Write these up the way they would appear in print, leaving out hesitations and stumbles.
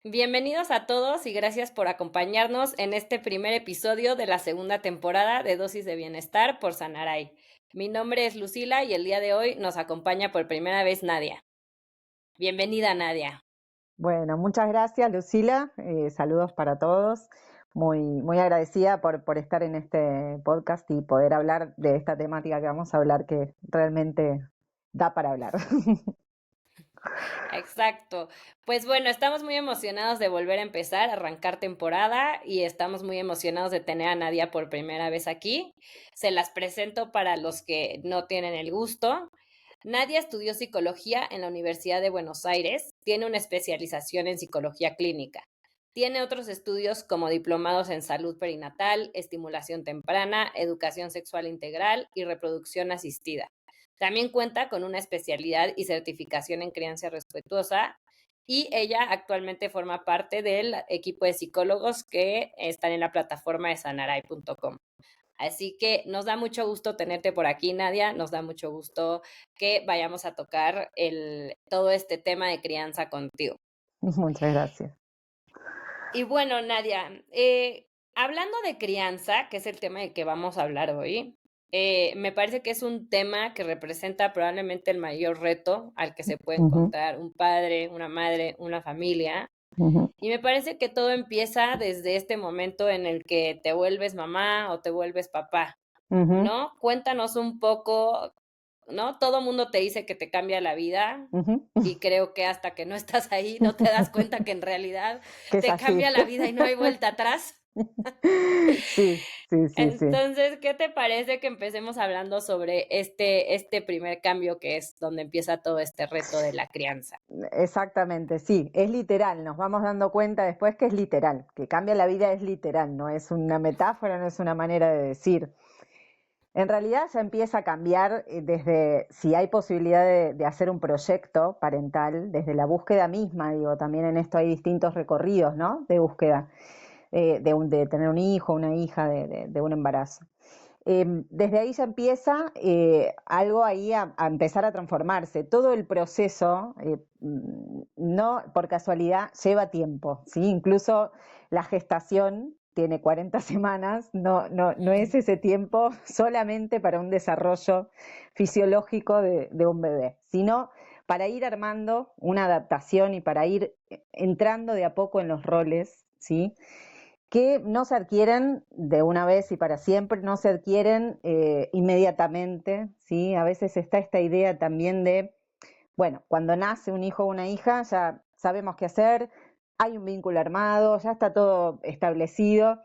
Bienvenidos a todos y gracias por acompañarnos en este primer episodio de la segunda temporada de Dosis de Bienestar por Sanaray. Mi nombre es Lucila y el día de hoy nos acompaña por primera vez Nadia. Bienvenida, Nadia. Bueno, muchas gracias, Lucila. Saludos para todos. Muy agradecida por estar en este podcast y poder hablar de esta temática que vamos a hablar, que realmente da para hablar. Exacto. Pues bueno, estamos muy emocionados de volver a empezar, a arrancar temporada y estamos muy emocionados de tener a Nadia por primera vez aquí. Se las presento para los que no tienen el gusto. Nadia estudió psicología en la Universidad de Buenos Aires, tiene una especialización en psicología clínica. Tiene otros estudios como diplomados en salud perinatal, estimulación temprana, educación sexual integral y reproducción asistida. También cuenta con una especialidad y certificación en crianza respetuosa y ella actualmente forma parte del equipo de psicólogos que están en la plataforma de sanaray.com. Así que nos da mucho gusto tenerte por aquí, Nadia. Nos da mucho gusto que vayamos a tocar todo este tema de crianza contigo. Muchas gracias. Y bueno, Nadia, hablando de crianza, que es el tema de que vamos a hablar hoy, me parece que es un tema que representa probablemente el mayor reto al que se puede Ujú, encontrar un padre, una madre, una familia. ujú, Y me parece que todo empieza desde este momento en el que te vuelves mamá o te vuelves papá, ujú, ¿no? Cuéntanos un poco, ¿no? Todo mundo te dice que te cambia la vida ujú. y creo que hasta que no estás ahí no te das cuenta que en realidad Que es te así. cambia la vida y no hay vuelta atrás. Sí, sí, sí, sí. Entonces, ¿qué te parece que empecemos hablando sobre este primer cambio que es donde empieza todo este reto de la crianza? Exactamente, sí, es literal, nos vamos dando cuenta después que es literal, que cambia la vida es literal, no es una metáfora, no es una manera de decir. En realidad ya empieza a cambiar desde si hay posibilidad de hacer un proyecto parental, desde la búsqueda misma, digo, también en esto hay distintos recorridos, ¿no? De búsqueda, de tener un hijo, una hija, de un embarazo. Desde ahí ya empieza algo ahí a empezar a transformarse. Todo el proceso, no por casualidad, lleva tiempo, ¿sí? Incluso la gestación tiene 40 semanas, no es ese tiempo solamente para un desarrollo fisiológico de un bebé, sino para ir armando una adaptación y para ir entrando de a poco en los roles, ¿sí? Que no se adquieren de una vez y para siempre, no se adquieren inmediatamente, ¿sí? A veces está esta idea también de, bueno, cuando nace un hijo o una hija ya sabemos qué hacer, hay un vínculo armado, ya está todo establecido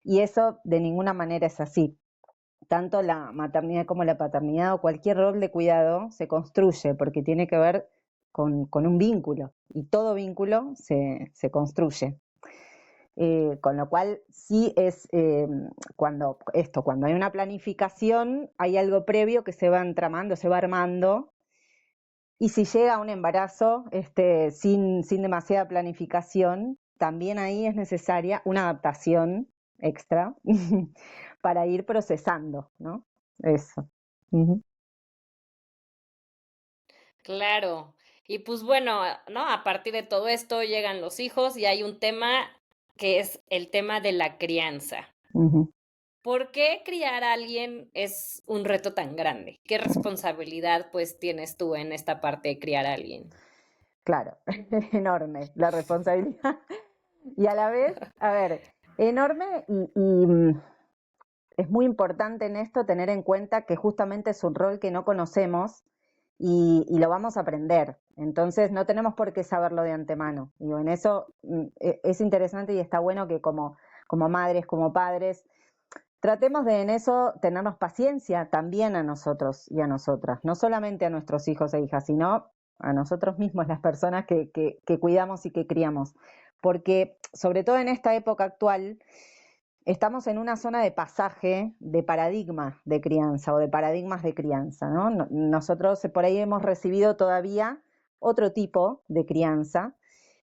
y eso de ninguna manera es así. Tanto la maternidad como la paternidad o cualquier rol de cuidado se construye porque tiene que ver con un vínculo y todo vínculo se construye. Con lo cual sí es cuando hay una planificación, hay algo previo que se va entramando, se va armando, y si llega a un embarazo sin demasiada planificación, también ahí es necesaria una adaptación extra para ir procesando, ¿no? Eso. Ujú. Claro. Y pues bueno, ¿no? A partir de todo esto llegan los hijos y hay un tema que es el tema de la crianza. Ujú. ¿Por qué criar a alguien es un reto tan grande? ¿Qué responsabilidad pues tienes tú en esta parte de criar a alguien? Claro, enorme la responsabilidad. Y a la vez, a ver, enorme es muy importante en esto tener en cuenta que justamente es un rol que no conocemos y lo vamos a aprender. Entonces no tenemos por qué saberlo de antemano. Digo, en eso es interesante y está bueno que como madres, como padres, tratemos de en eso tenernos paciencia también a nosotros y a nosotras, no solamente a nuestros hijos e hijas, sino a nosotros mismos, las personas que cuidamos y que criamos. Porque sobre todo en esta época actual, estamos en una zona de pasaje de paradigma de crianza o de paradigmas de crianza, ¿no? Nosotros por ahí hemos recibido todavía otro tipo de crianza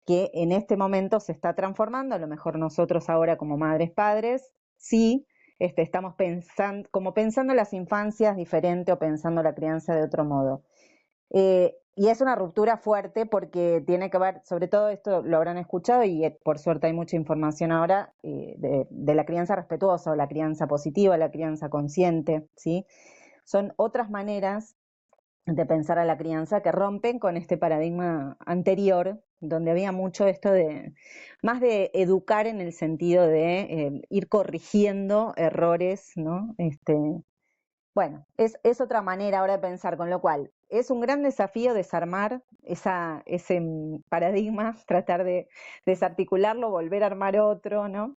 que en este momento se está transformando, a lo mejor nosotros ahora como madres, padres, sí, estamos pensando, como pensando las infancias diferente o pensando la crianza de otro modo. y es una ruptura fuerte porque tiene que ver, sobre todo esto lo habrán escuchado y por suerte hay mucha información ahora de la crianza respetuosa o la crianza positiva, la crianza consciente, ¿sí? Son otras maneras de pensar a la crianza que rompen con este paradigma anterior, donde había mucho esto de, más de educar en el sentido de ir corrigiendo errores, ¿no? Bueno, es otra manera ahora de pensar, con lo cual es un gran desafío desarmar ese paradigma, tratar de desarticularlo, volver a armar otro, ¿no?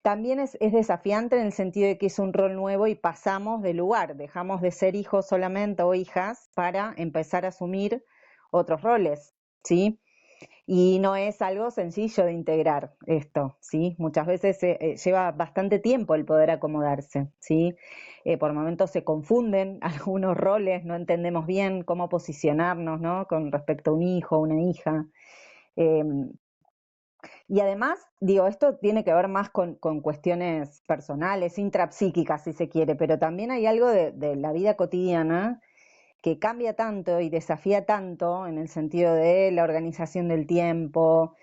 También es desafiante en el sentido de que es un rol nuevo y pasamos de lugar, dejamos de ser hijos solamente o hijas para empezar a asumir otros roles, ¿sí? Y no es algo sencillo de integrar esto, ¿sí? Muchas veces lleva bastante tiempo el poder acomodarse, ¿sí? Por momentos se confunden algunos roles, no entendemos bien cómo posicionarnos, ¿no? Con respecto a un hijo, una hija. Eh, y además, digo, esto tiene que ver más con cuestiones personales, intrapsíquicas, si se quiere, pero también hay algo de la vida cotidiana que cambia tanto y desafía tanto en el sentido de la organización del tiempo,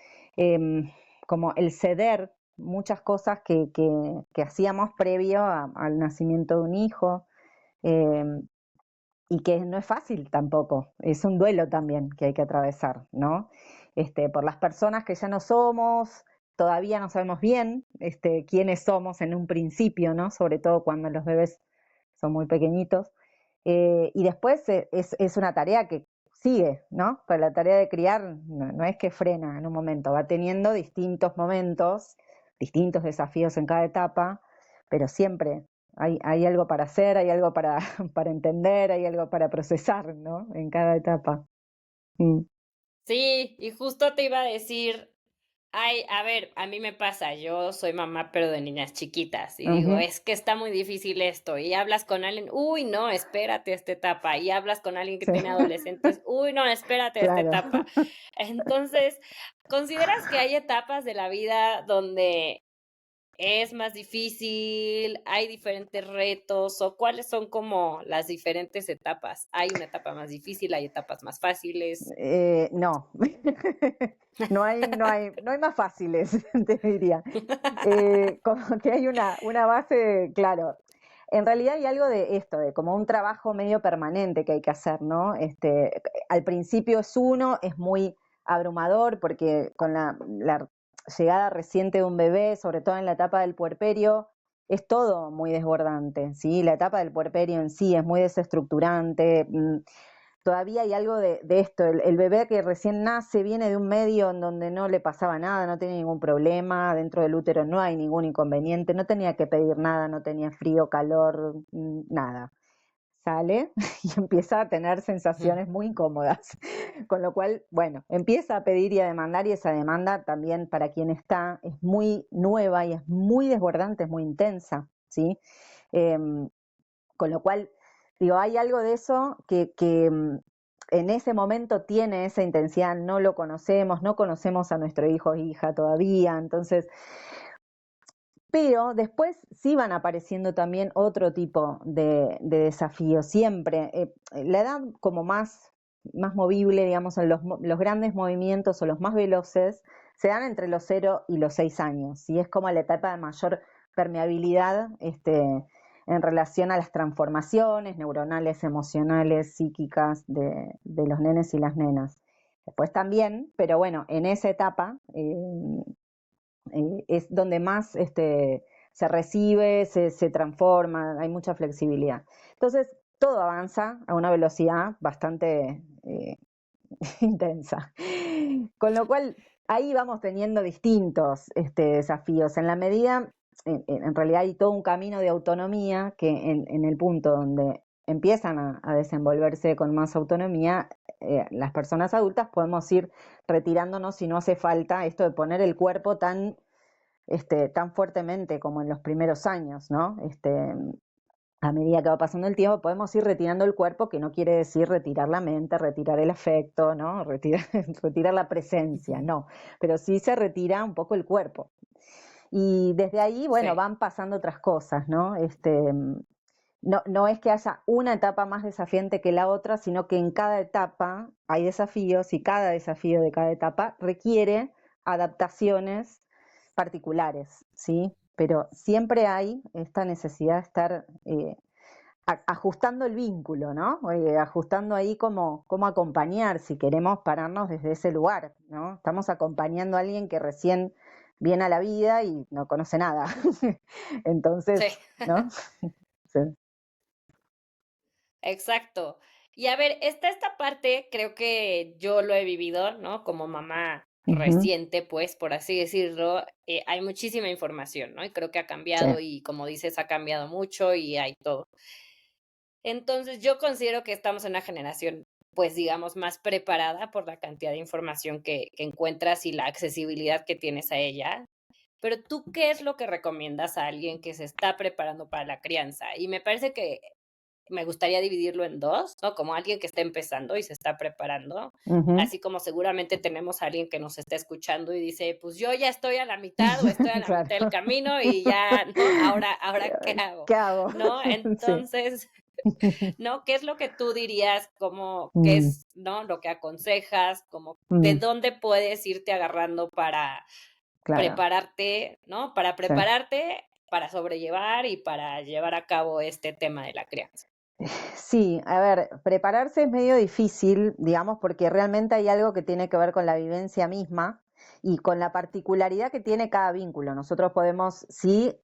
como el ceder muchas cosas que hacíamos previo al nacimiento de un hijo, eh, y que no es fácil tampoco, es un duelo también que hay que atravesar, ¿no? Por las personas que ya no somos, todavía no sabemos bien quiénes somos en un principio, ¿no? Sobre todo cuando los bebés son muy pequeñitos. Y después es una tarea que sigue, ¿no? Pero la tarea de criar no es que frena en un momento, va teniendo distintos momentos, distintos desafíos en cada etapa, pero siempre hay algo para hacer, hay algo para, para entender, hay algo para procesar, ¿no? En cada etapa. Mm. Sí, y justo te iba a decir, ay, a ver, a mí me pasa, yo soy mamá, pero de niñas chiquitas, y digo, Ujú. es que está muy difícil esto, y hablas con alguien, uy, no, espérate a esta etapa, y hablas con alguien que Sí, tiene adolescentes, uy, no, espérate a esta claro. etapa. Entonces, ¿consideras que hay etapas de la vida donde es más difícil, hay diferentes retos, o cuáles son como las diferentes etapas? ¿Hay una etapa más difícil, hay etapas más fáciles? No, no hay más fáciles, te diría. Como que hay una base, claro. En realidad hay algo de esto, de como un trabajo medio permanente que hay que hacer, ¿no? Al principio es muy abrumador porque con la llegada reciente de un bebé, sobre todo en la etapa del puerperio, es todo muy desbordante, ¿sí? La etapa del puerperio en sí es muy desestructurante. Todavía hay algo de esto, el bebé que recién nace viene de un medio en donde no le pasaba nada, no tenía ningún problema, dentro del útero no hay ningún inconveniente, no tenía que pedir nada, no tenía frío, calor, nada. Sale y empieza a tener sensaciones muy incómodas, con lo cual, bueno, empieza a pedir y a demandar, y esa demanda también para quien está es muy nueva y es muy desbordante, es muy intensa, ¿sí? Em, con lo cual, digo, hay algo de eso que en ese momento tiene esa intensidad, no lo conocemos, no conocemos a nuestro hijo o hija todavía, entonces, pero después sí van apareciendo también otro tipo de desafíos, siempre. La edad como más movible, digamos, en los grandes movimientos o los más veloces, se dan entre los 0 y los 6 años, y es como la etapa de mayor permeabilidad en relación a las transformaciones neuronales, emocionales, psíquicas de los nenes y las nenas. Después también, pero bueno, en esa etapa es donde más se recibe, se transforma, hay mucha flexibilidad. Entonces, todo avanza a una velocidad bastante intensa. Con lo cual, ahí vamos teniendo distintos desafíos. En la medida, en realidad hay todo un camino de autonomía que en el punto donde empiezan a desenvolverse con más autonomía, las personas adultas podemos ir retirándonos si no hace falta esto de poner el cuerpo tan fuertemente como en los primeros años, ¿no? A medida que va pasando el tiempo, podemos ir retirando el cuerpo, que no quiere decir retirar la mente, retirar el afecto, ¿no? Retirar la presencia, no. Pero sí se retira un poco el cuerpo. Y desde ahí, bueno, Sí. van pasando otras cosas, ¿no? no es que haya una etapa más desafiante que la otra, sino que en cada etapa hay desafíos y cada desafío de cada etapa requiere adaptaciones particulares, ¿sí? Pero siempre hay esta necesidad de estar ajustando el vínculo, ¿no? Ajustando ahí cómo acompañar, si queremos pararnos desde ese lugar, ¿no? Estamos acompañando a alguien que recién viene a la vida y no conoce nada. Sí, Entonces, ¿no? Sí. exacto. Y a ver, está esta parte, creo que yo lo he vivido, ¿no? Como mamá Ujú. reciente, pues, por así decirlo, hay muchísima información, ¿no? Y creo que ha Sí. cambiado y como dices, ha cambiado mucho y hay todo. Entonces, yo considero que estamos en una generación, pues, digamos, más preparada por la cantidad de información que encuentras y la accesibilidad que tienes a ella. Pero, ¿tú qué es lo que recomiendas a alguien que se está preparando para la crianza? Y me parece que me gustaría dividirlo en 2, ¿no? Como alguien que está empezando y se está preparando, Ujú. así como seguramente tenemos a alguien que nos está escuchando y dice: "Pues yo ya estoy a la mitad o estoy a la Claro. mitad del camino y ya, ¿no? Ahora, ¿qué hago?", ¿Qué hago? ¿no? Sí. Entonces, ¿no? ¿Qué es lo que tú dirías? Como, ¿qué Mm, es, no? Lo que aconsejas, como, ¿de mm, dónde puedes irte agarrando para claro, prepararte, ¿no? Para sí. prepararte, para sobrellevar y para llevar a cabo este tema de la crianza. Sí, a ver, prepararse es medio difícil, digamos, porque realmente hay algo que tiene que ver con la vivencia misma y con la particularidad que tiene cada vínculo. Nosotros podemos, sí,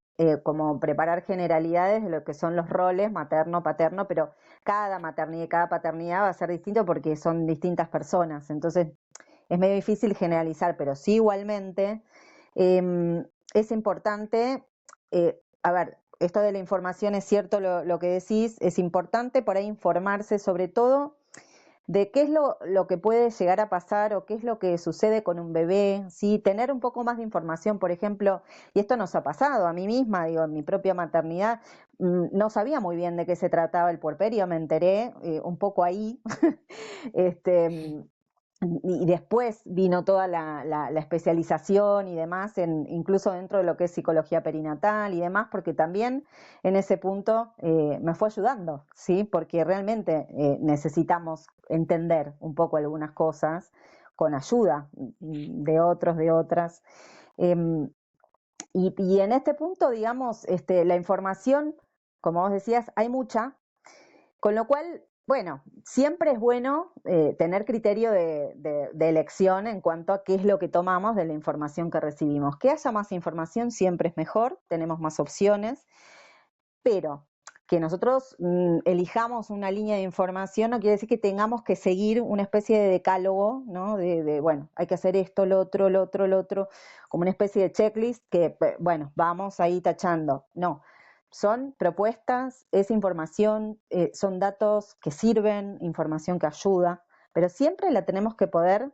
como preparar generalidades de lo que son los roles materno, paterno, pero cada maternidad y cada paternidad va a ser distinto porque son distintas personas. Entonces, es medio difícil generalizar, pero sí igualmente es importante, a ver, esto de la información es cierto lo que decís, es importante por ahí informarse sobre todo de qué es lo que puede llegar a pasar o qué es lo que sucede con un bebé, ¿sí? Tener un poco más de información, por ejemplo, y esto nos ha pasado a mí misma, digo, en mi propia maternidad, no sabía muy bien de qué se trataba el puerperio, me enteré un poco ahí, este, y después vino toda la especialización y demás, incluso dentro de lo que es psicología perinatal y demás, porque también en ese punto me fue ayudando, ¿sí? Porque realmente necesitamos entender un poco algunas cosas con ayuda de otros, de otras. Em, y en este punto, digamos, la información, como vos decías, hay mucha, con lo cual, bueno, siempre es bueno tener criterio de elección en cuanto a qué es lo que tomamos de la información que recibimos. Que haya más información siempre es mejor, tenemos más opciones, pero que nosotros elijamos una línea de información no quiere decir que tengamos que seguir una especie de decálogo, ¿no? Bueno, hay que hacer esto, lo otro, lo otro, lo otro, como una especie de checklist que, bueno, vamos ahí tachando. No, son propuestas, es información, son datos que sirven, información que ayuda, pero siempre la tenemos que poder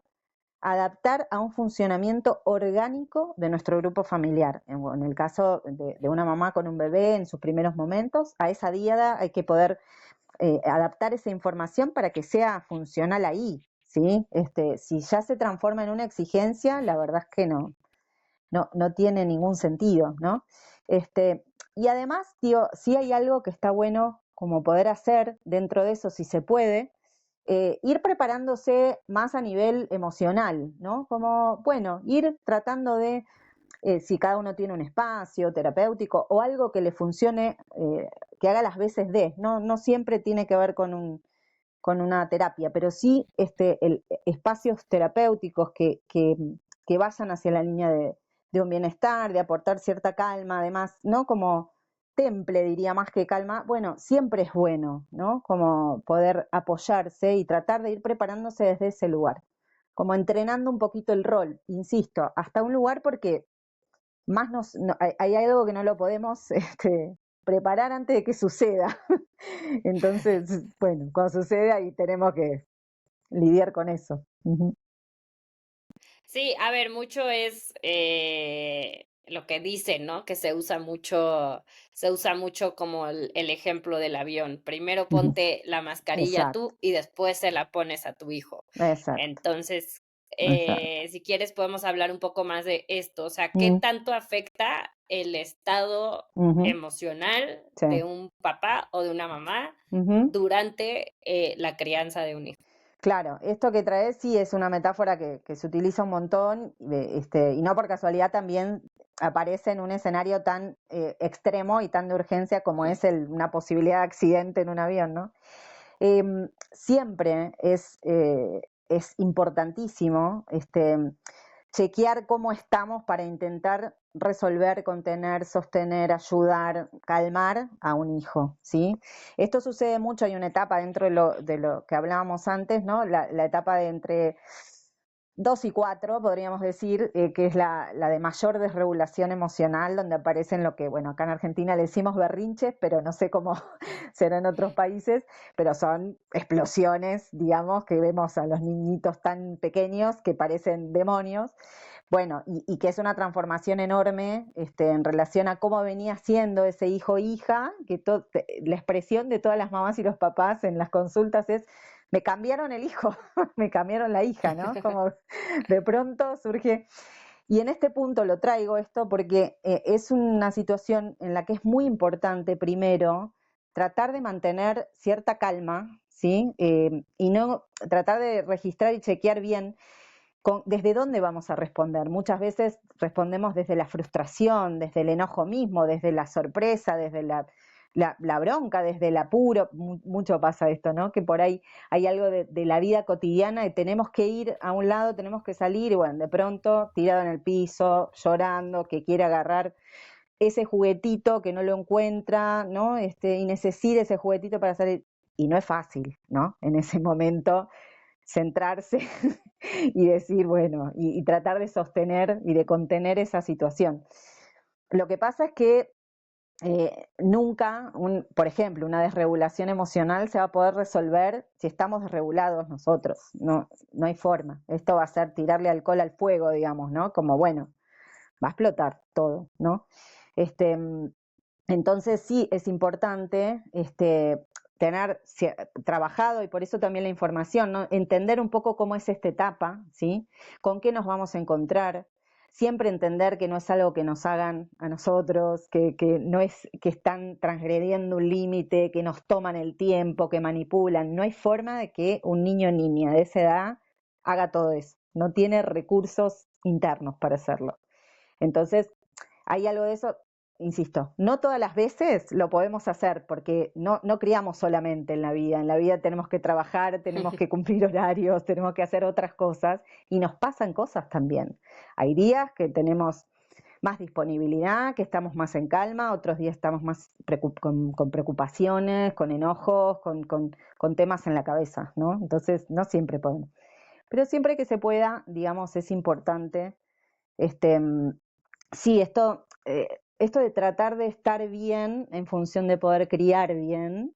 adaptar a un funcionamiento orgánico de nuestro grupo familiar. En el caso de una mamá con un bebé en sus primeros momentos, a esa diada hay que poder adaptar esa información para que sea funcional ahí, ¿sí? Si ya se transforma en una exigencia, la verdad es que no tiene ningún sentido, ¿no? Y además, tío, sí hay algo que está bueno como poder hacer dentro de eso, si se puede, ir preparándose más a nivel emocional, ¿no? Como, bueno, ir tratando de, si cada uno tiene un espacio terapéutico o algo que le funcione, que haga las veces de, no siempre tiene que ver con una terapia, pero sí espacios terapéuticos que vayan hacia la línea de un bienestar, de aportar cierta calma, además, ¿no? Como temple, diría más que calma, bueno, siempre es bueno, ¿no? Como poder apoyarse y tratar de ir preparándose desde ese lugar, como entrenando un poquito el rol, insisto, hasta un lugar porque más hay algo que no lo podemos preparar antes de que suceda. Entonces, bueno, cuando sucede ahí tenemos que lidiar con eso. Ujú. Sí, a ver, mucho es, lo que dicen, ¿no? Que se usa mucho como el ejemplo del avión. Primero Ujú. ponte la mascarilla Exacto, tú y después se la pones a tu hijo. exacto, Entonces, exacto. si quieres podemos hablar un poco más de esto, o sea, ¿qué Mm, tanto afecta el estado Ujú, emocional sí. de un papá o de una mamá Ujú. durante, la crianza de un hijo. Claro, esto que traes sí es una metáfora que se utiliza un montón, y no por casualidad también aparece en un escenario tan extremo y tan de urgencia como es una posibilidad de accidente en un avión, ¿no? Siempre es importantísimo chequear cómo estamos para intentar resolver, contener, sostener, ayudar, calmar a un hijo, ¿sí? Esto sucede mucho, hay una etapa dentro de lo que hablábamos antes, ¿no? La etapa de entre 2 y 4, podríamos decir, que es la de mayor desregulación emocional, donde aparecen lo que, bueno, acá en Argentina le decimos berrinches, pero no sé cómo será en otros países, pero son explosiones, digamos, que vemos a los niñitos tan pequeños que parecen demonios. Bueno, y que es una transformación enorme en relación a cómo venía siendo ese hijo o hija, que la expresión de todas las mamás y los papás en las consultas es, me cambiaron el hijo, me cambiaron la hija, ¿no? Como de pronto surge. Y en este punto lo traigo esto porque es una situación en la que es muy importante, primero, tratar de mantener cierta calma, ¿sí? Y no tratar de registrar y chequear bien desde dónde vamos a responder. Muchas veces respondemos desde la frustración, desde el enojo mismo, desde la sorpresa, desde la bronca, desde el apuro. Mucho pasa esto, ¿no? Que por ahí hay algo de la vida cotidiana y tenemos que ir a un lado, tenemos que salir y bueno, de pronto tirado en el piso, llorando, que quiere agarrar ese juguetito que no lo encuentra, ¿no? Y necesita ese juguetito para salir. Y no es fácil, ¿no? En ese momento centrarse y decir, bueno, y tratar de sostener y de contener esa situación. Lo que pasa es que nunca, por ejemplo, una desregulación emocional se va a poder resolver si estamos desregulados nosotros. No, no hay forma. Esto va a ser tirarle alcohol al fuego, digamos, ¿no? Como, bueno, va a explotar todo, ¿no? Este, entonces sí es importante tener trabajado, y por eso también la información, ¿no? Entender un poco cómo es esta etapa, ¿sí? Con qué nos vamos a encontrar, siempre entender que no es algo que nos hagan a nosotros, que no es que están transgrediendo un límite, que nos toman el tiempo, que manipulan. No hay forma de que un niño o niña de esa edad haga todo eso. No tiene recursos internos para hacerlo. Entonces, hay algo de eso, insisto, no todas las veces lo podemos hacer porque no criamos solamente en la vida tenemos que trabajar, tenemos que cumplir horarios, tenemos que hacer otras cosas y nos pasan cosas también. Hay días que tenemos más disponibilidad, que estamos más en calma, otros días estamos más con preocupaciones, con enojos, con temas en la cabeza, ¿no? Entonces, no siempre podemos. Pero siempre que se pueda, digamos, es importante este, sí, esto de tratar de estar bien en función de poder criar bien,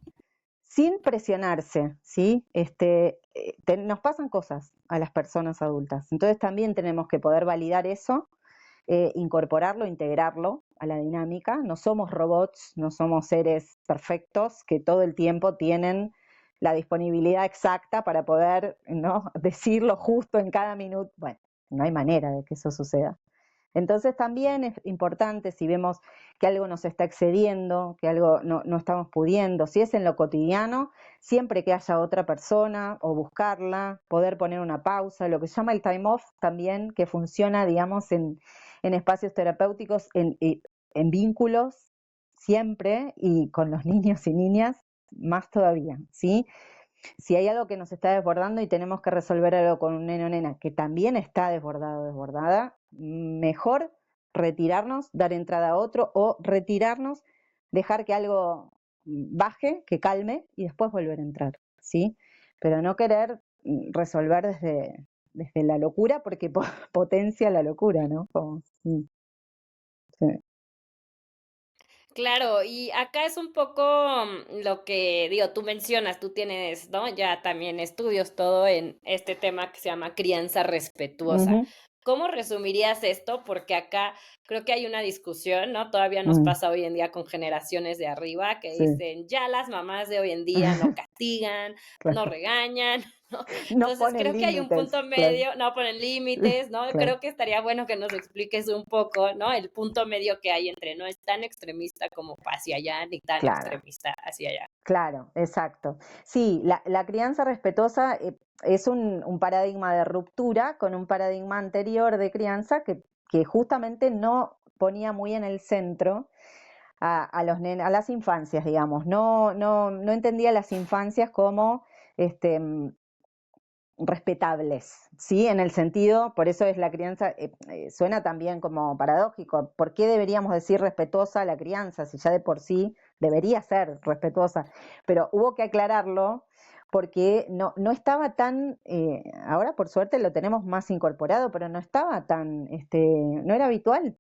sin presionarse, ¿sí? Nos pasan cosas a las personas adultas, entonces también tenemos que poder validar eso, incorporarlo, integrarlo a la dinámica. No somos robots, no somos seres perfectos que todo el tiempo tienen la disponibilidad exacta para poder, ¿no? decirlo justo en cada minuto. Bueno, no hay manera de que eso suceda. Entonces también es importante si vemos que algo nos está excediendo, que algo no estamos pudiendo, si es en lo cotidiano, siempre que haya otra persona o buscarla, poder poner una pausa, lo que se llama el time off también, que funciona, digamos, en espacios terapéuticos, en vínculos, siempre, y con los niños y niñas, más todavía, ¿sí? Si hay algo que nos está desbordando y tenemos que resolver algo con un neno o nena que también está desbordado o desbordada, mejor retirarnos, dar entrada a otro o retirarnos, dejar que algo baje, que calme y después volver a entrar, ¿sí? Pero no querer resolver desde la locura porque potencia la locura, ¿no? Sí. Claro, y acá es un poco, lo que digo, tú mencionas, tú tienes, ¿no? Ya también estudios, todo en este tema que se llama crianza respetuosa. Ujú, ¿Cómo resumirías esto? Porque acá creo que hay una discusión, ¿no? Todavía nos mm, pasa hoy en día con generaciones de arriba que sí, dicen, ya las mamás de hoy en día no castigan, no claro. regañan. ¿no? No Entonces ponen creo que hay un límites, punto claro, medio, no ponen límites, ¿no? claro, Creo que estaría bueno que nos expliques un poco, ¿no? El punto medio que hay entre no es tan extremista como hacia allá, ni tan claro. extremista hacia allá. Claro, exacto. Sí, la crianza respetuosa es un paradigma de ruptura con un paradigma anterior de crianza que justamente no ponía muy en el centro a las infancias, digamos. No entendía las infancias como este, respetables, ¿sí? En el sentido, por eso es la crianza, suena también como paradójico. ¿Por qué deberíamos decir respetuosa la crianza si ya de por sí debería ser respetuosa? Pero hubo que aclararlo porque no estaba tan, ahora por suerte lo tenemos más incorporado, pero no estaba tan, no era habitual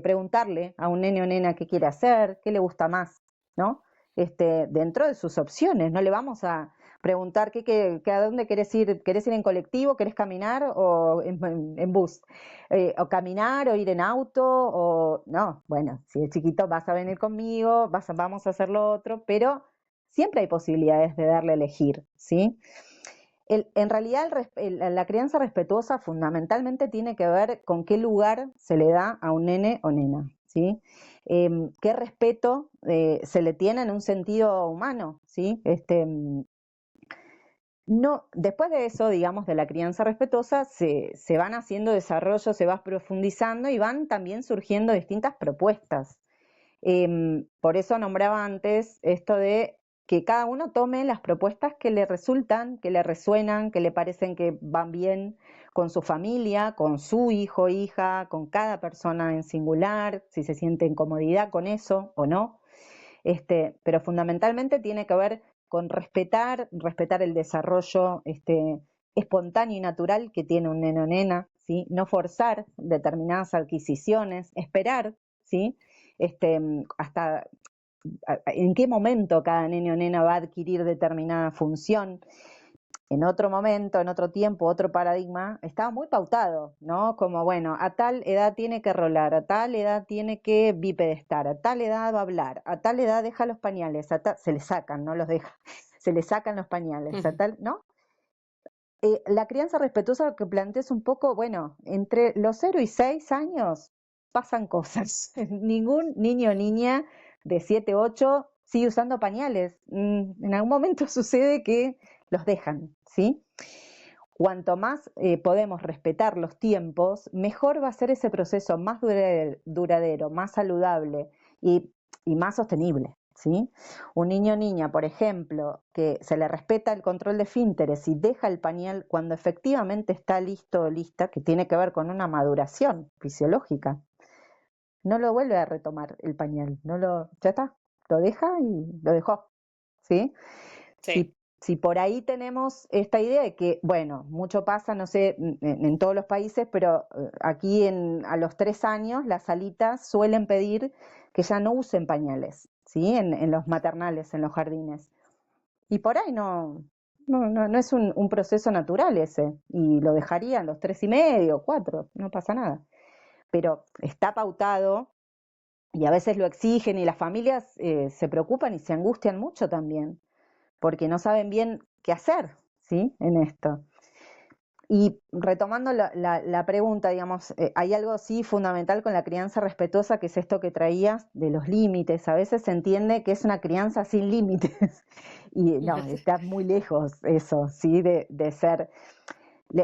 preguntarle a un nene o nena qué quiere hacer, qué le gusta más, ¿no? Dentro de sus opciones, no le vamos a preguntar a dónde querés ir en colectivo, querés caminar o en bus, o caminar o ir en auto, o no, bueno, si es chiquito vas a venir conmigo, vamos a hacer lo otro, pero siempre hay posibilidades de darle a elegir, ¿sí? En realidad la crianza respetuosa fundamentalmente tiene que ver con qué lugar se le da a un nene o nena, ¿sí? Qué respeto se le tiene en un sentido humano, ¿sí? No, después de eso, digamos, de la crianza respetuosa, se van haciendo desarrollos, se va profundizando y van también surgiendo distintas propuestas. Por eso nombraba antes esto de que cada uno tome las propuestas que le resultan, que le resuenan, que le parecen que van bien con su familia, con su hijo o hija, con cada persona en singular, si se siente en comodidad con eso o no. Pero fundamentalmente tiene que ver con respetar el desarrollo espontáneo y natural que tiene un neno o nena, ¿sí? No forzar determinadas adquisiciones, esperar, ¿sí? Hasta en qué momento cada nene o nena va a adquirir determinada función. En otro momento, en otro tiempo, otro paradigma, estaba muy pautado, ¿no? Como, bueno, a tal edad tiene que rolar, a tal edad tiene que bipedestar, a tal edad va a hablar, a tal edad deja los pañales, se le sacan, no los deja, se le sacan los pañales, a tal, ¿no? La crianza respetuosa lo que plantea es un poco, bueno, entre los 0 y 6 años pasan cosas. Ningún niño o niña de 7, 8 sigue usando pañales. En algún momento sucede que los dejan, ¿sí? Cuanto más podemos respetar los tiempos, mejor va a ser ese proceso más duradero, más saludable y más sostenible, ¿sí? Un niño o niña, por ejemplo, que se le respeta el control de esfínteres y deja el pañal cuando efectivamente está listo o lista, que tiene que ver con una maduración fisiológica, no lo vuelve a retomar el pañal, ya está, lo deja y lo dejó, ¿sí? Sí. Si por ahí tenemos esta idea de que, bueno, mucho pasa, no sé, en todos los países, pero aquí a los 3 años las salitas suelen pedir que ya no usen pañales, ¿sí? En los maternales, en los jardines. Y por ahí no es un proceso natural ese, y lo dejarían los 3 y medio, 4, no pasa nada. Pero está pautado y a veces lo exigen y las familias se preocupan y se angustian mucho también porque no saben bien qué hacer, ¿sí? En esto. Y retomando la pregunta, digamos, hay algo sí fundamental con la crianza respetuosa, que es esto que traías de los límites. A veces se entiende que es una crianza sin límites y no, está muy lejos eso, ¿sí? De ser.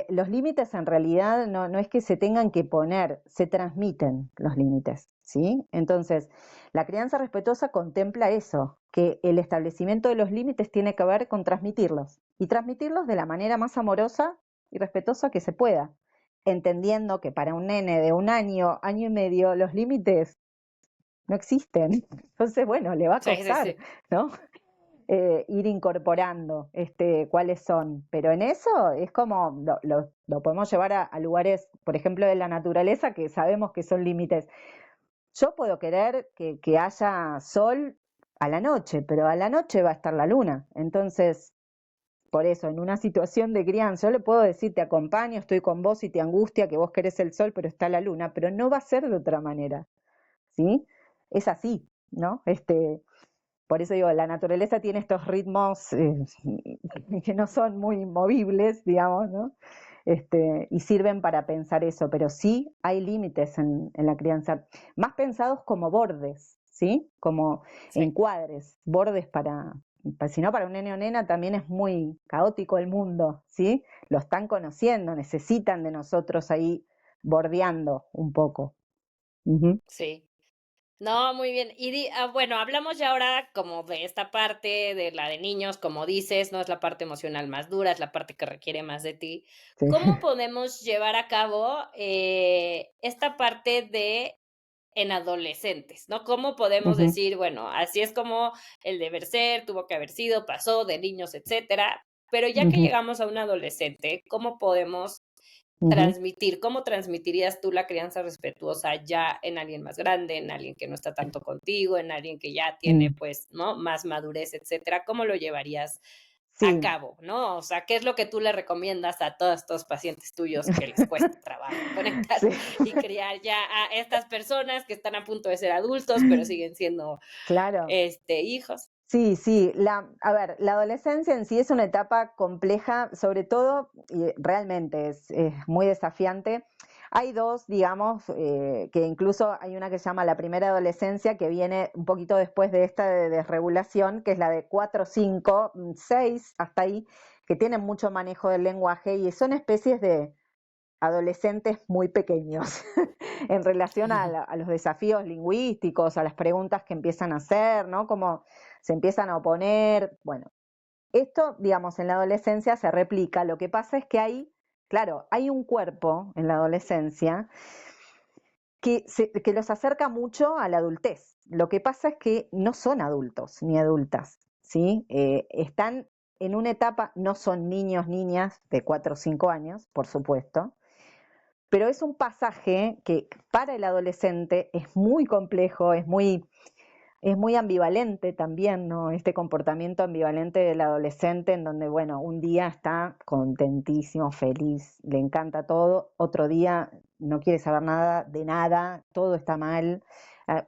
Los límites en realidad no es que se tengan que poner, se transmiten los límites, ¿sí? Entonces, la crianza respetuosa contempla eso, que el establecimiento de los límites tiene que ver con transmitirlos y transmitirlos de la manera más amorosa y respetuosa que se pueda, entendiendo que para un nene de 1 año, año y medio, los límites no existen. Entonces, bueno, le va a Sí, sí, costar, sí. ¿no? Ir incorporando cuáles son. Pero en eso es como lo podemos llevar a lugares, por ejemplo, de la naturaleza, que sabemos que son límites. Yo puedo querer que haya sol a la noche, pero a la noche va a estar la luna. Entonces, por eso, en una situación de crianza, yo le puedo decir, te acompaño, estoy con vos y te angustia que vos querés el sol, pero está la luna, pero no va a ser de otra manera, ¿sí? Es así, ¿no? por eso digo, la naturaleza tiene estos ritmos que no son muy movibles, digamos, ¿no? Y sirven para pensar eso, pero sí hay límites en la crianza, más pensados como bordes, ¿sí? Como Sí. encuadres, bordes si no, para un nene o nena también es muy caótico el mundo, ¿sí? Lo están conociendo, necesitan de nosotros ahí bordeando un poco. Ujú. Sí. No, muy bien. Y bueno, hablamos ya ahora como de esta parte de la de niños, como dices, no es la parte emocional más dura, es la parte que requiere más de ti. Sí. ¿Cómo podemos llevar a cabo esta parte de en adolescentes, ¿no? ¿Cómo podemos Ujú, decir, bueno, así es como el deber ser, tuvo que haber sido, pasó de niños, etcétera? Pero ya que ujú, llegamos a un adolescente, ¿cómo podemos ujú, transmitir? ¿Cómo transmitirías tú la crianza respetuosa ya en alguien más grande, en alguien que no está tanto contigo, en alguien que ya tiene, mm. pues, ¿no? Más madurez, etcétera? ¿Cómo lo llevarías a Sí. cabo, no? O sea, ¿qué es lo que tú le recomiendas a todos estos pacientes tuyos que les cuesta trabajo conectar Sí, y criar ya a estas personas que están a punto de ser adultos, pero siguen siendo, claro. hijos? Sí, sí. A ver, la adolescencia en sí es una etapa compleja, sobre todo, y realmente es muy desafiante. Hay dos, digamos, que incluso hay una que se llama la primera adolescencia, que viene un poquito después de esta de desregulación, que es la de 4, 5, 6, hasta ahí, que tienen mucho manejo del lenguaje y son especies de adolescentes muy pequeños en relación a los desafíos lingüísticos, a las preguntas que empiezan a hacer, ¿no? Cómo se empiezan a oponer. Bueno, esto, digamos, en la adolescencia se replica. Lo que pasa es que claro, hay un cuerpo en la adolescencia que los acerca mucho a la adultez. Lo que pasa es que no son adultos ni adultas, ¿sí? Están en una etapa, no son niños, niñas de 4 o 5 años, por supuesto, pero es un pasaje que para el adolescente es muy complejo, es muy ambivalente también, ¿no? Este comportamiento ambivalente del adolescente en donde, bueno, un día está contentísimo, feliz, le encanta todo, otro día no quiere saber nada de nada, todo está mal,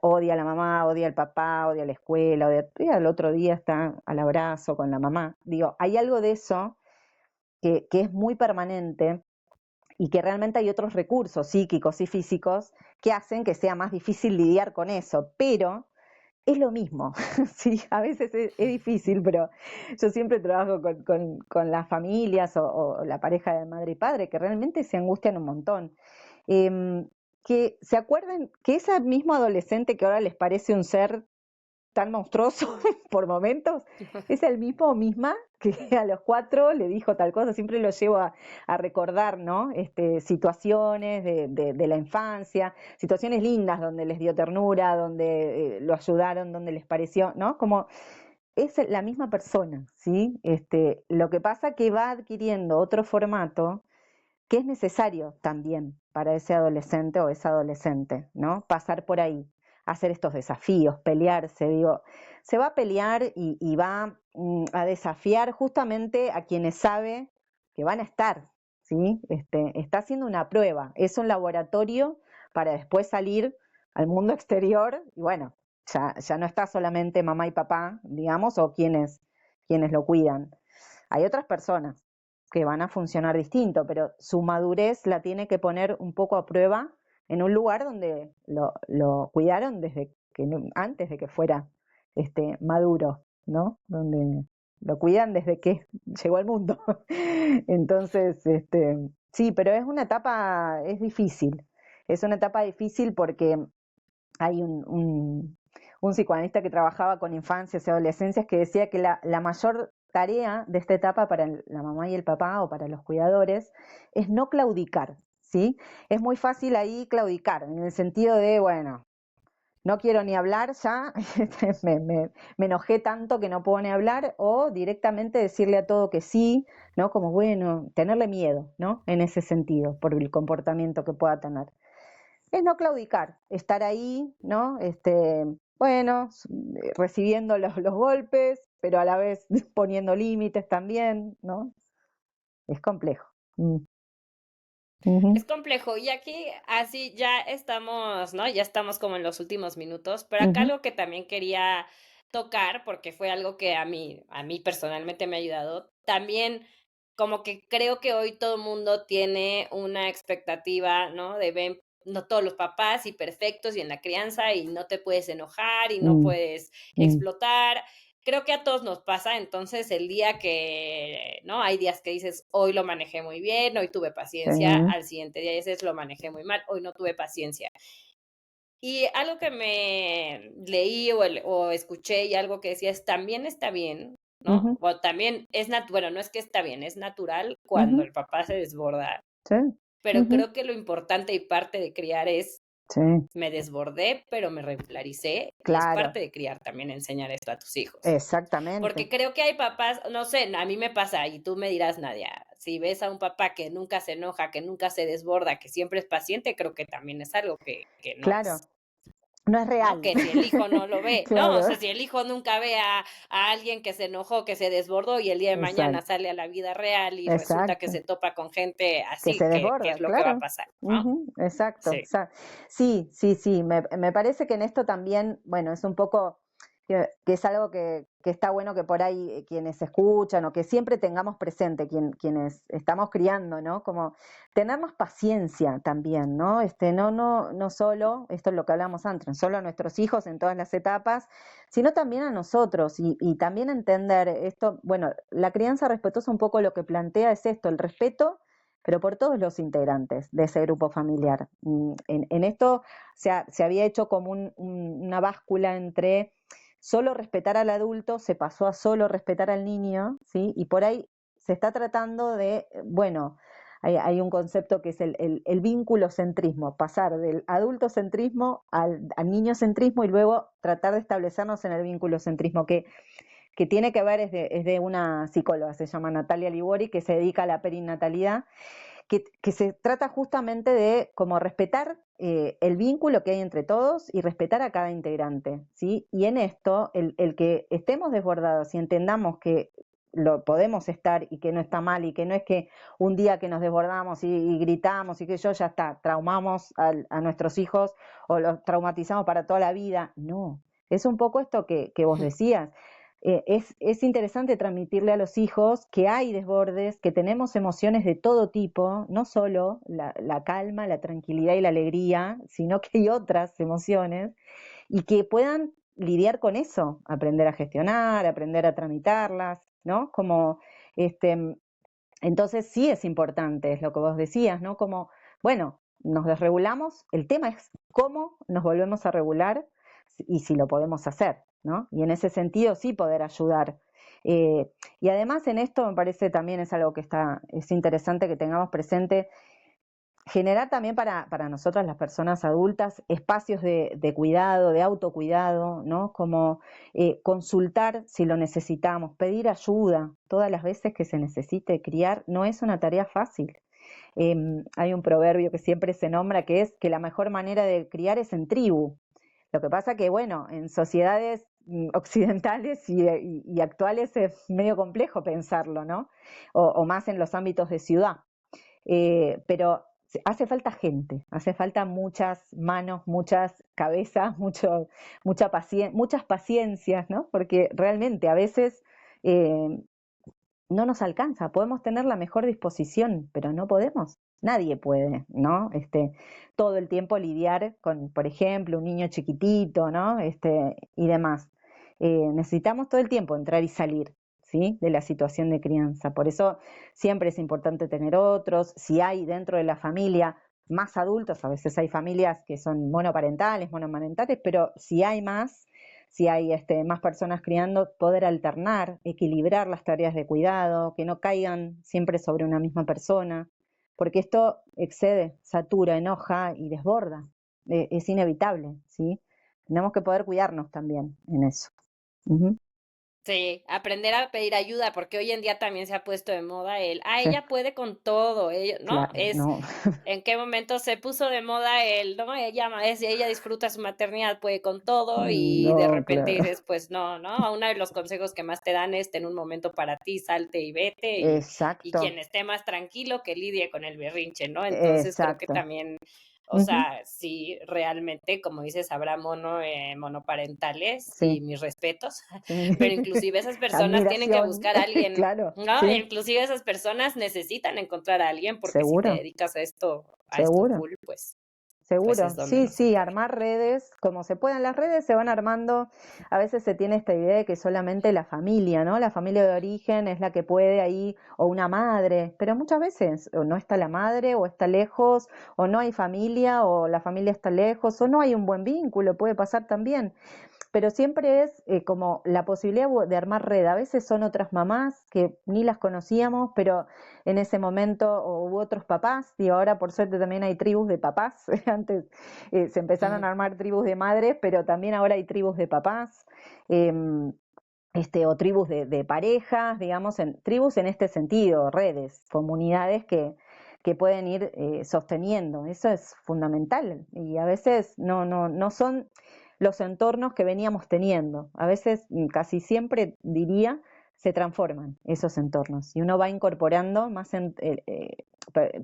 odia a la mamá, odia al papá, odia a la escuela, y al otro día está al abrazo con la mamá. Digo, hay algo de eso que es muy permanente y que realmente hay otros recursos psíquicos y físicos que hacen que sea más difícil lidiar con eso, pero es lo mismo, sí, a veces es difícil, pero yo siempre trabajo con las familias o la pareja de madre y padre que realmente se angustian un montón. Que se acuerden que ese mismo adolescente que ahora les parece un ser tan monstruoso por momentos, es el mismo o misma que a los 4 le dijo tal cosa, siempre lo llevo a recordar, ¿no? Situaciones de la infancia, situaciones lindas donde les dio ternura, donde lo ayudaron, donde les pareció, ¿no? Como es la misma persona, ¿sí? Lo que pasa que va adquiriendo otro formato que es necesario también para ese adolescente o esa adolescente, ¿no? Pasar por ahí, hacer estos desafíos, pelearse, digo, se va a pelear y va a desafiar justamente a quienes sabe que van a estar, ¿sí? Está haciendo una prueba, es un laboratorio para después salir al mundo exterior y bueno, ya no está solamente mamá y papá, digamos, o quienes lo cuidan. Hay otras personas que van a funcionar distinto, pero su madurez la tiene que poner un poco a prueba en un lugar donde lo cuidaron antes de que fuera maduro, ¿no? Donde lo cuidan desde que llegó al mundo. Entonces, sí, pero es una etapa difícil porque hay un psicoanalista que trabajaba con infancias y adolescencias que decía que la mayor tarea de esta etapa para la mamá y el papá o para los cuidadores es no claudicar, ¿sí? Es muy fácil ahí claudicar, en el sentido de, bueno, no quiero ni hablar ya, me enojé tanto que no puedo ni hablar, o directamente decirle a todo que sí, ¿no? Como, bueno, tenerle miedo, ¿no? En ese sentido, por el comportamiento que pueda tener es no claudicar, estar ahí, ¿no? Bueno, recibiendo los golpes, pero a la vez poniendo límites también, ¿no? Es complejo. Mm. Es Ujú, complejo. Y aquí así ya estamos, ¿no? Ya estamos como en los últimos minutos, pero acá ujú, algo que también quería tocar, porque fue algo que a mí personalmente me ha ayudado. También como que creo que hoy todo el mundo tiene una expectativa, ¿no? De ven, no todos los papás y perfectos y en la crianza y no te puedes enojar y no Mm, puedes mm, explotar. Creo que a todos nos pasa, entonces el día que, ¿no? Hay días que dices, hoy lo manejé muy bien, hoy tuve sí, paciencia, al siguiente día dices, lo manejé muy mal, hoy no tuve paciencia. Y algo que me leí o escuché y algo que decía es, también está bien, ¿no? ujú, O también es bueno, no es que está bien, es natural cuando ujú, el papá se desborda, sí, pero ujú, creo que lo importante y parte de criar es, sí, me desbordé, pero me regularicé, y es claro, parte de criar también enseñar esto a tus hijos. Porque exactamente. creo que hay papás, no sé, a mí me pasa, y tú me dirás, Nadia, si ves a un papá que nunca se enoja, que nunca se desborda, que siempre es paciente, creo que también es algo que no Claro, es. no es ¿No? real. Que si el hijo no lo ve, ¿no? O Claro, sea, si el hijo nunca ve a alguien que se enojó, que se desbordó y el día de mañana exacto, sale a la vida real y resulta que exacto. se topa con gente Que se así, ¿qué es desborda, lo que va a claro. pasar, no? Ujú, exacto. Sí. Sí, sí, sí. Me parece que en esto también, bueno, es un poco que es algo que está bueno que por ahí quienes escuchan o que siempre tengamos presente quienes estamos criando, ¿no? Como tener más paciencia también, ¿no? No solo, esto es lo que hablamos antes, no solo a nuestros hijos en todas las etapas, sino también a nosotros y también entender esto, bueno, la crianza respetuosa un poco lo que plantea es esto, el respeto pero por todos los integrantes de ese grupo familiar. En esto se había hecho como una báscula entre solo respetar al adulto, se pasó a solo respetar al niño, ¿sí? Y por ahí se está tratando de, bueno, hay un concepto que es el vinculocentrismo, pasar del adultocentrismo al niñocentrismo y luego tratar de establecernos en el vinculocentrismo, que tiene que ver, es de una psicóloga, se llama Natalia Libori, que se dedica a la perinatalidad, que se trata justamente de como respetar el vínculo que hay entre todos y respetar a cada integrante, ¿sí? Y en esto, el que estemos desbordados y entendamos que lo podemos estar y que no está mal y que no es que un día que nos desbordamos y gritamos y que yo ya está, traumamos a nuestros hijos o los traumatizamos para toda la vida, no. Es un poco esto que vos decías, es interesante transmitirle a los hijos que hay desbordes, que tenemos emociones de todo tipo, no solo la calma, la tranquilidad y la alegría, sino que hay otras emociones y que puedan lidiar con eso, aprender a gestionar, aprender a tramitarlas, ¿no? Como, este, entonces sí es importante, es lo que vos decías, ¿no? Como, bueno, nos desregulamos, el tema es cómo nos volvemos a regular y si lo podemos hacer, ¿no? Y en ese sentido sí poder ayudar. Eh, y además en esto me parece también es algo que es interesante que tengamos presente, generar también para nosotras las personas adultas espacios de cuidado, de autocuidado, ¿no? Como consultar si lo necesitamos, pedir ayuda todas las veces que se necesite. Criar no es una tarea fácil. Hay un proverbio que siempre se nombra que es que la mejor manera de criar es en tribu. Lo que pasa que, bueno, en sociedades occidentales y actuales es medio complejo pensarlo, ¿no? O más en los ámbitos de ciudad. Pero hace falta gente, hace falta muchas manos, muchas cabezas, muchas paciencias, ¿no? Porque realmente a veces eh, no nos alcanza, podemos tener la mejor disposición, pero no podemos. Nadie puede, ¿no? Todo el tiempo lidiar con, por ejemplo, un niño chiquitito, ¿no? Y demás. Necesitamos todo el tiempo entrar y salir, ¿sí? De la situación de crianza. Por eso siempre es importante tener otros. Si hay dentro de la familia más adultos, a veces hay familias que son monoparentales, monomarentales, pero si hay más, si hay más personas criando, poder alternar, equilibrar las tareas de cuidado, que no caigan siempre sobre una misma persona, porque esto excede, satura, enoja y desborda. Es inevitable, ¿sí? Tenemos que poder cuidarnos también en eso. Ujú. Sí, aprender a pedir ayuda, porque hoy en día también se ha puesto de moda Sí, ella puede con todo, ¿no? claro, no. ¿En qué momento se puso de moda no? Ella disfruta su maternidad, puede con todo, y de No, repente claro. dices, pues no, ¿no? Uno de los consejos que más te dan es ten un momento para ti, salte y vete, y Exacto, quien esté más tranquilo que lidie con el berrinche, ¿no? Entonces creo que exacto. también O sea, sí, realmente, como dices, habrá monoparentales y Sí, mis respetos, sí. pero inclusive esas personas tienen que Admiración, buscar a alguien, claro, ¿no? sí, Inclusive esas personas necesitan encontrar a alguien porque si te seguro, dedicas a esto seguro. full, pues es Seguro, donde sí, no se sí, puede. armar redes, como se puedan, las redes se van armando, a veces se tiene esta idea de que solamente la familia, ¿no? La familia de origen es la que puede ahí, o una madre, pero muchas veces o no está la madre, o está lejos, o no hay familia, o la familia está lejos, o no hay un buen vínculo, puede pasar también, pero siempre es como la posibilidad de armar red. A veces son otras mamás que ni las conocíamos, pero en ese momento o hubo otros papás, y ahora por suerte también hay tribus de papás. Antes se empezaron a armar tribus de madres, pero también ahora hay tribus de papás. Eh, o tribus de parejas, digamos, tribus en este sentido, redes, comunidades que pueden ir sosteniendo. Eso es fundamental y a veces no son los entornos que veníamos teniendo. A veces, casi siempre diría, se transforman esos entornos y uno va incorporando más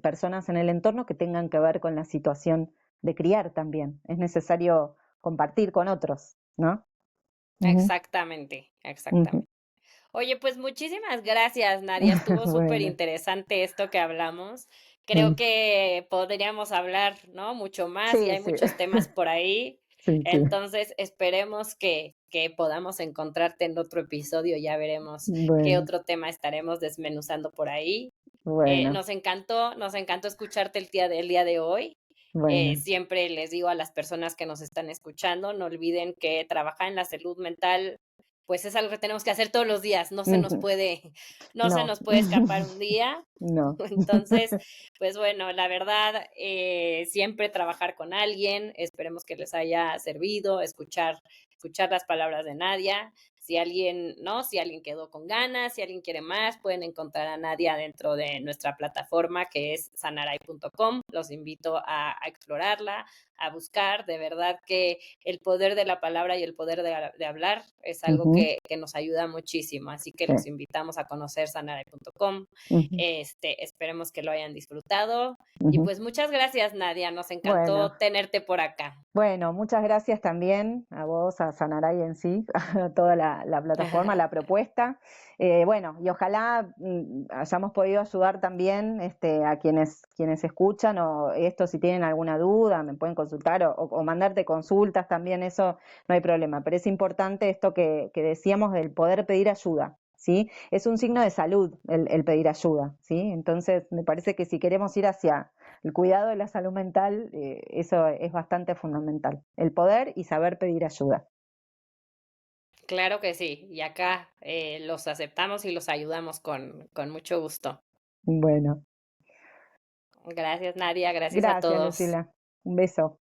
personas en el entorno que tengan que ver con la situación de criar también. Es necesario compartir con otros, ¿no? Ujú, Exactamente, ujú. exactamente. Oye, pues muchísimas gracias, Nadia. Estuvo súper Bueno, interesante esto que hablamos. Creo mm, que podríamos hablar, ¿no? Mucho más y sí, hay sí, muchos temas por ahí. sí, sí. Entonces, esperemos que podamos encontrarte en otro episodio. Ya veremos qué Bueno, otro tema estaremos desmenuzando por ahí. bueno, Nos encantó escucharte el día de hoy. bueno. Siempre les digo a las personas que nos están escuchando, no olviden que trabajar en la salud mental, pues es algo que tenemos que hacer todos los días, no se nos Ujú. puede, no se No, nos puede escapar un día. no. Entonces, pues bueno, la verdad, siempre trabajar con alguien, esperemos que les haya servido, escuchar las palabras de Nadia. Si alguien, ¿no? Si alguien quedó con ganas, si alguien quiere más, pueden encontrar a Nadia dentro de nuestra plataforma que es sanaray.com. Los invito a explorarla, a buscar. De verdad que el poder de la palabra y el poder de hablar es algo Ujú, que nos ayuda muchísimo. Así que sí, los invitamos a conocer sanaray.com. ujú, Esperemos que lo hayan disfrutado. Y ujú. pues muchas gracias, Nadia. Nos Bueno, encantó tenerte por acá. bueno, muchas gracias también a vos, a Sanaray en sí, a toda la plataforma, la propuesta. Bueno, y ojalá hayamos podido ayudar también a quienes escuchan o esto, si tienen alguna duda, me pueden consultar o mandarte consultas también, eso no hay problema. Pero es importante esto que decíamos del poder pedir ayuda. ¿Sí? Es un signo de salud el pedir ayuda, ¿sí? Entonces, me parece que si queremos ir hacia el cuidado de la salud mental, eso es bastante fundamental, el poder y saber pedir ayuda. Claro que sí. Y acá los aceptamos y los ayudamos con mucho gusto. Bueno, Gracias, Nadia. Gracias a gracias, todos. Lucila. Un beso.